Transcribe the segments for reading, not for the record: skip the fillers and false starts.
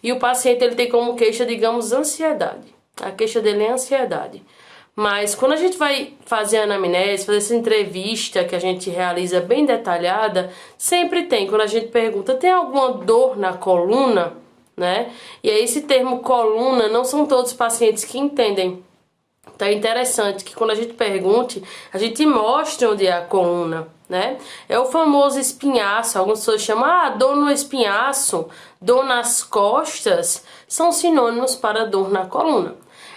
e o paciente ele tem como queixa, digamos, ansiedade. A queixa dele é ansiedade. Mas quando a gente vai fazer a anamnese, fazer essa entrevista que a gente realiza bem detalhada, sempre tem, quando a gente pergunta, tem alguma dor na coluna, né? E aí esse termo coluna, não são todos os pacientes que entendem. Então é interessante que quando a gente pergunte, a gente mostre onde é a coluna, né? É o famoso espinhaço, algumas pessoas chamam, dor no espinhaço, dor nas costas, são sinônimos para dor na coluna.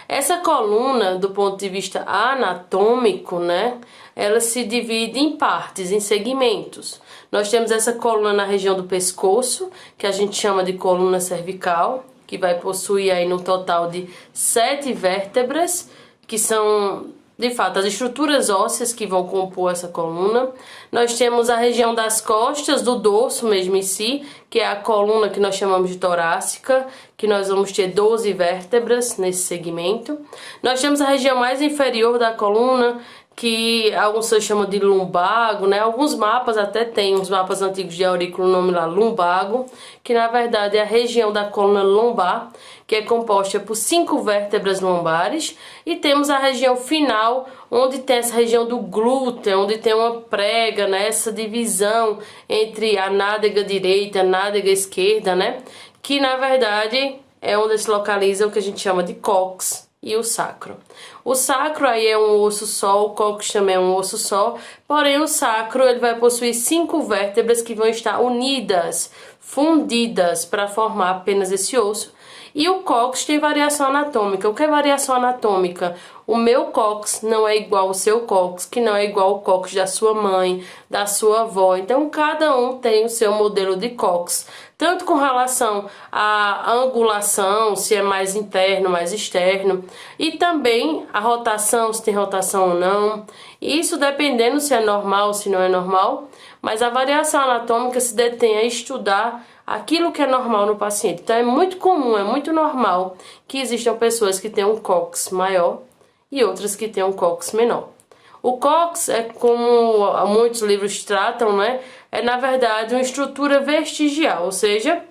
Essa coluna, do ponto de vista anatômico, né, ela se divide em partes, em segmentos. Nós temos essa coluna na região do pescoço, que a gente chama de coluna cervical, que vai possuir aí no total de 7 vértebras, que são, de fato, as estruturas ósseas que vão compor essa coluna. Nós temos a região das costas, do dorso mesmo em si, que é a coluna que nós chamamos de torácica, que nós vamos ter 12 vértebras nesse segmento. Nós temos a região mais inferior da coluna, que alguns pessoas chamam de lumbago, né? Alguns mapas até tem, uns mapas antigos de aurículo, o nome lá, lumbago, que na verdade é a região da coluna lombar, que é composta por 5 vértebras lombares, e temos a região final, onde tem essa região do glúteo, onde tem uma prega, né? Essa divisão entre a nádega direita e a nádega esquerda, né? Que na verdade é onde se localiza o que a gente chama de cóccix e o sacro. O sacro aí é um osso só, o cóccix também é um osso só, porém o sacro ele vai possuir 5 vértebras que vão estar unidas, fundidas para formar apenas esse osso. E o cóccix tem variação anatômica. O que é variação anatômica? O meu cóccix não é igual ao seu cóccix, que não é igual ao cóccix da sua mãe, da sua avó. Então cada um tem o seu modelo de cóccix, tanto com relação à angulação, se é mais interno, mais externo, e também a rotação, se tem rotação ou não. Isso dependendo se é normal ou se não é normal, mas a variação anatômica se detém a estudar aquilo que é normal no paciente. Então é muito comum, é muito normal que existam pessoas que tenham um cóccix maior e outras que tenham um cóccix menor. O cóccix é, como muitos livros tratam, né? É na verdade uma estrutura vestigial, ou seja,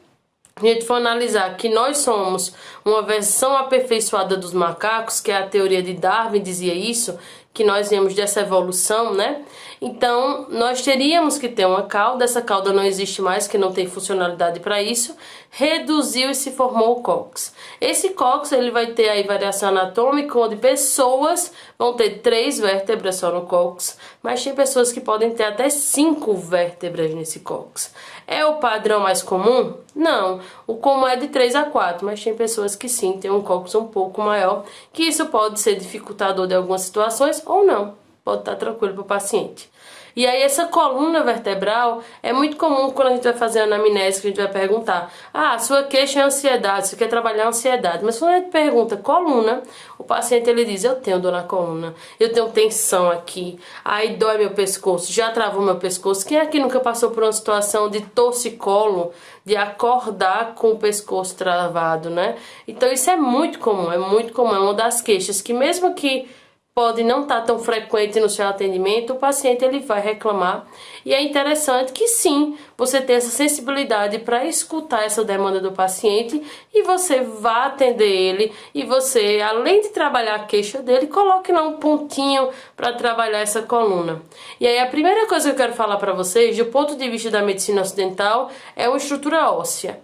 a gente for analisar que nós somos uma versão aperfeiçoada dos macacos, que é a teoria de Darwin dizia isso, que nós viemos dessa evolução, né? Então, nós teríamos que ter uma cauda, essa cauda não existe mais, que não tem funcionalidade para isso, reduziu e se formou o cóccix. Esse cóccix, ele vai ter aí variação anatômica, onde pessoas vão ter 3 vértebras só no cóccix, mas tem pessoas que podem ter até 5 vértebras nesse cóccix. É o padrão mais comum? Não. O comum é de 3 a 4, mas tem pessoas que sim, tem um cóccix um pouco maior, que isso pode ser dificultador de algumas situações ou não. Pode estar tranquilo para o paciente. E aí essa coluna vertebral é muito comum quando a gente vai fazer a anamnese, que a gente vai perguntar: sua queixa é ansiedade, você quer trabalhar a ansiedade. Mas quando a gente pergunta coluna, o paciente ele diz: eu tenho dor na coluna, eu tenho tensão aqui, aí dói meu pescoço, já travou meu pescoço. Quem aqui nunca passou por uma situação de torcicolo, de acordar com o pescoço travado, né? Então isso é muito comum, é uma das queixas que mesmo que pode não estar tão frequente no seu atendimento, o paciente ele vai reclamar. E é interessante que sim, você tenha essa sensibilidade para escutar essa demanda do paciente e você vá atender ele e você, além de trabalhar a queixa dele, coloque lá um pontinho para trabalhar essa coluna. E aí a primeira coisa que eu quero falar para vocês, do ponto de vista da medicina ocidental, é uma estrutura óssea,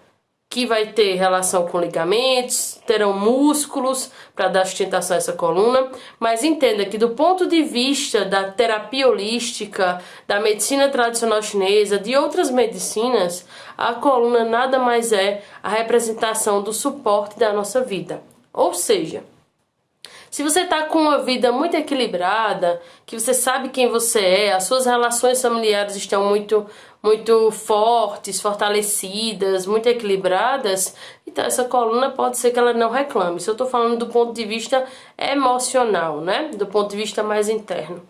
que vai ter relação com ligamentos, terão músculos para dar sustentação a essa coluna, mas entenda que do ponto de vista da terapia holística, da medicina tradicional chinesa, de outras medicinas, a coluna nada mais é a representação do suporte da nossa vida. Ou seja, se você está com uma vida muito equilibrada, que você sabe quem você é, as suas relações familiares estão muito fortes, fortalecidas, muito equilibradas, então essa coluna pode ser que ela não reclame. Isso eu estou falando do ponto de vista emocional, né? Do ponto de vista mais interno.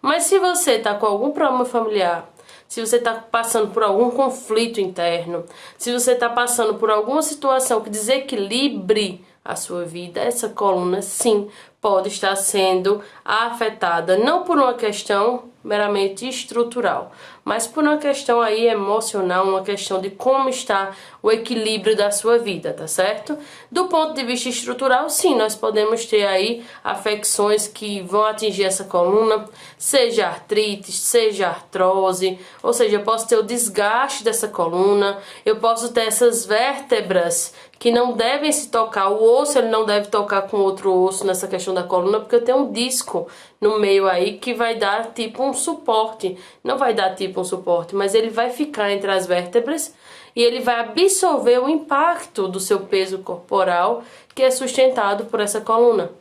Mas se você está com algum problema familiar, se você está passando por algum conflito interno, se você está passando por alguma situação que desequilibre a sua vida, essa coluna sim pode estar sendo afetada, não por uma questão meramente estrutural, mas por uma questão aí emocional, uma questão de como está o equilíbrio da sua vida, tá certo? Do ponto de vista estrutural, sim, nós podemos ter aí afecções que vão atingir essa coluna, seja artrite, seja artrose, ou seja, eu posso ter o desgaste dessa coluna, eu posso ter essas vértebras que não devem se tocar, o osso ele não deve tocar com outro osso nessa questão da coluna, porque eu tenho um disco no meio aí que vai dar tipo um suporte, não vai dar tipo um suporte, mas ele vai ficar entre as vértebras e ele vai absorver o impacto do seu peso corporal que é sustentado por essa coluna.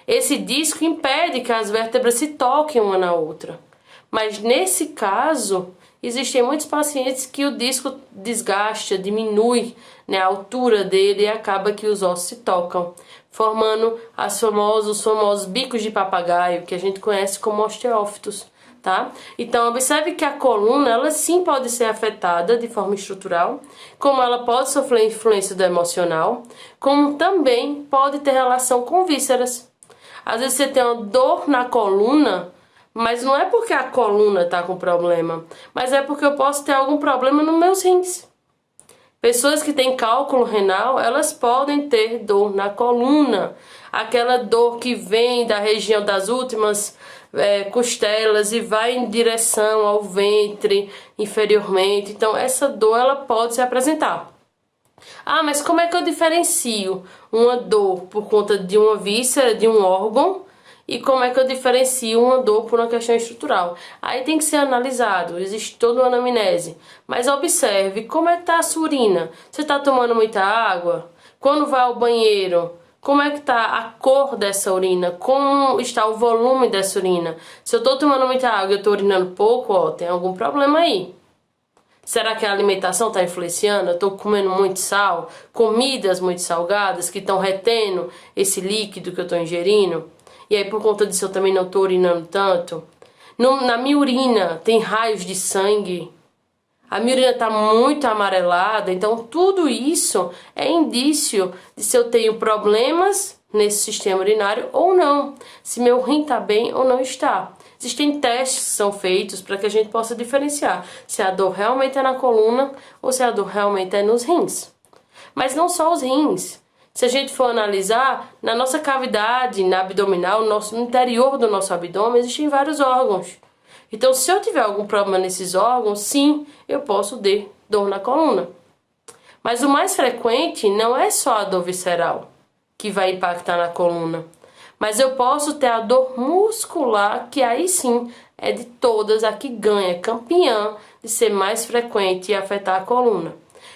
Esse disco impede que as vértebras se toquem uma na outra, mas nesse caso existem muitos pacientes que o disco desgasta, diminui, né, a altura dele e acaba que os ossos se tocam, formando os famosos bicos de papagaio, que a gente conhece como osteófitos, tá? Então observe que a coluna, ela sim pode ser afetada de forma estrutural, como ela pode sofrer influência do emocional, como também pode ter relação com vísceras. Às vezes você tem uma dor na coluna, mas não é porque a coluna tá com problema, mas é porque eu posso ter algum problema nos meus rins. Pessoas que têm cálculo renal, elas podem ter dor na coluna. Aquela dor que vem da região das últimas costelas e vai em direção ao ventre inferiormente. Então essa dor ela pode se apresentar. Ah, mas como é que eu diferencio uma dor por conta de uma víscera, de um órgão, e como é que eu diferencio uma dor por uma questão estrutural? Aí tem que ser analisado, existe toda uma anamnese. Mas observe como é que está a sua urina. Você está tomando muita água? Quando vai ao banheiro, como é que está a cor dessa urina? Como está o volume dessa urina? Se eu estou tomando muita água e eu estou urinando pouco, ó, tem algum problema aí. Será que a alimentação está influenciando? Eu estou comendo muito sal, comidas muito salgadas que estão retendo esse líquido que eu estou ingerindo? E aí por conta disso eu também não estou urinando tanto? Na minha urina tem raios de sangue? A minha urina está muito amarelada? Então tudo isso é indício de se eu tenho problemas nesse sistema urinário ou não. Se meu rim está bem ou não está. Existem testes que são feitos para que a gente possa diferenciar se a dor realmente é na coluna ou se a dor realmente é nos rins. Mas não só os rins. Se a gente for analisar, na nossa cavidade, na abdominal, no interior do nosso abdômen, existem vários órgãos. Então, se eu tiver algum problema nesses órgãos, sim, eu posso ter dor na coluna. Mas o mais frequente não é só a dor visceral que vai impactar na coluna. Mas eu posso ter a dor muscular, que aí sim é de todas a que ganha, campeã de ser mais frequente e afetar a coluna.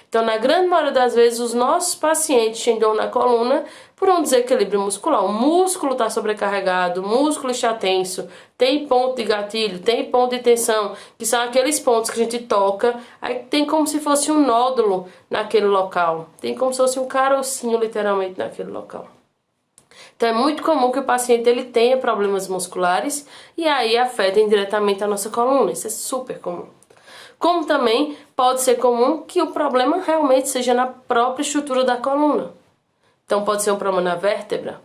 Então, na grande maioria das vezes, os nossos pacientes têm dor na coluna por um desequilíbrio muscular. O músculo está sobrecarregado, o músculo está tenso, tem ponto de gatilho, tem ponto de tensão, que são aqueles pontos que a gente toca, aí tem como se fosse um nódulo naquele local, tem como se fosse um carocinho literalmente naquele local. Então é muito comum que o paciente ele tenha problemas musculares e aí afeta indiretamente a nossa coluna, isso é super comum. Como também pode ser comum que o problema realmente seja na própria estrutura da coluna. Então pode ser um problema na vértebra,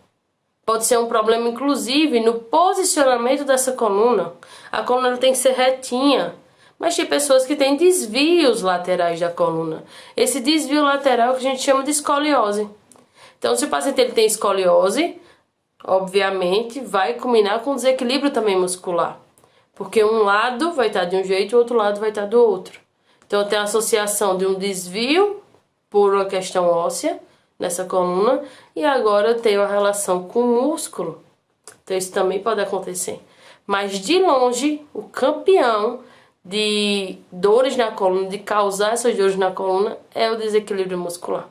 pode ser um problema inclusive no posicionamento dessa coluna. A coluna tem que ser retinha, mas tem pessoas que têm desvios laterais da coluna. Esse desvio lateral é o que a gente chama de escoliose. Então se o paciente ele tem escoliose, obviamente vai culminar com desequilíbrio também muscular. Porque um lado vai estar de um jeito e o outro lado vai estar do outro. Então tem a associação de um desvio por uma questão óssea nessa coluna e agora eu tenho a relação com o músculo. Então isso também pode acontecer. Mas de longe, o campeão de dores na coluna, de causar essas dores na coluna, é o desequilíbrio muscular.